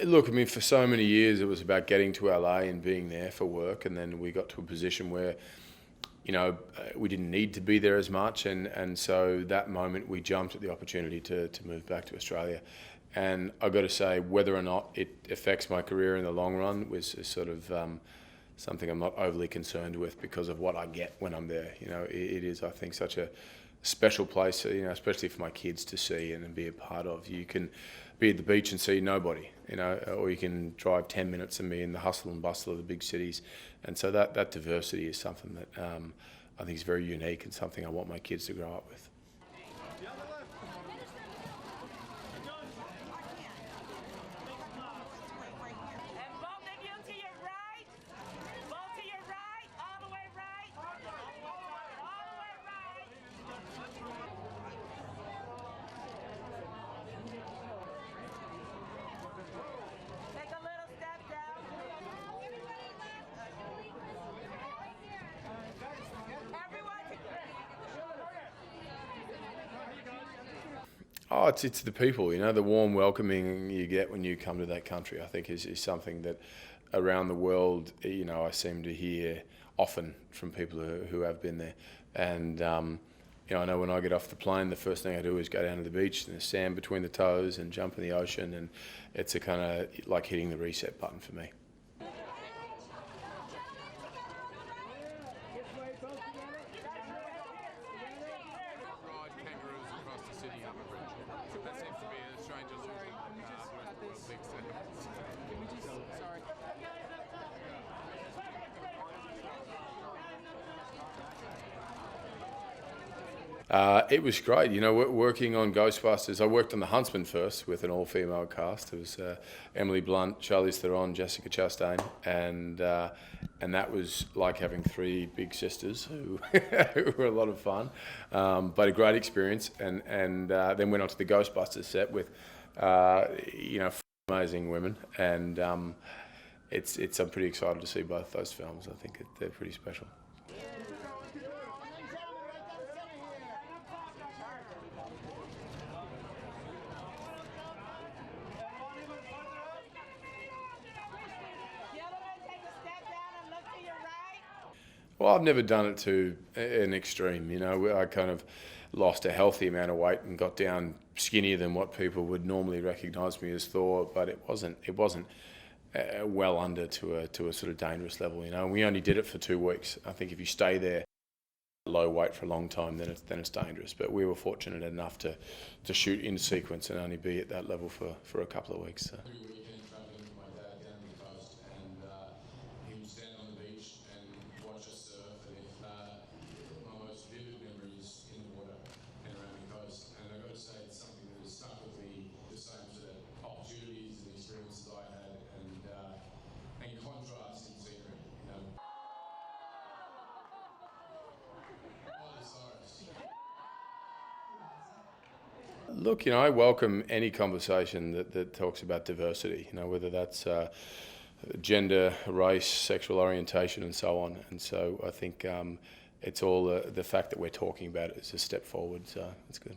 Look, I mean, for so many years it was about getting to LA and being there for work, and then we got to a position where, we didn't need to be there as much, and so that moment we jumped at the opportunity to move back to Australia. And I've got to say, whether or not it affects my career in the long run is sort of something I'm not overly concerned with because of what I get when I'm there. It is, I think, such a special place, especially for my kids to see and be a part of. You can be at the beach and see nobody, or you can drive 10 minutes and be in the hustle and bustle of the big cities. And so that diversity is something that I think is very unique and something I want my kids to grow up with. Oh, it's the people, the warm welcoming you get when you come to that country, I think is something that around the world, I seem to hear often from people who have been there. And, I know when I get off the plane, the first thing I do is go down to the beach and the sand between the toes and jump in the ocean. And it's a kind of like hitting the reset button for me. It was great, working on Ghostbusters. I worked on The Huntsman first with an all-female cast. It was Emily Blunt, Charlize Theron, Jessica Chastain, and that was like having three big sisters who, who were a lot of fun, but a great experience. And then went on to the Ghostbusters set with, amazing women, and I'm pretty excited to see both those films. I think they're pretty special. Well, I've never done it to an extreme. I kind of lost a healthy amount of weight and got down skinnier than what people would normally recognise me as Thor, but it wasn't well under to a sort of dangerous level. We only did it for 2 weeks. I think if you stay there low weight for a long time, then it's dangerous. But we were fortunate enough to shoot in sequence and only be at that level for a couple of weeks. So. Look, I welcome any conversation that talks about diversity, whether that's gender, race, sexual orientation, and so on. And so I think it's all the fact that we're talking about it is a step forward, so it's good.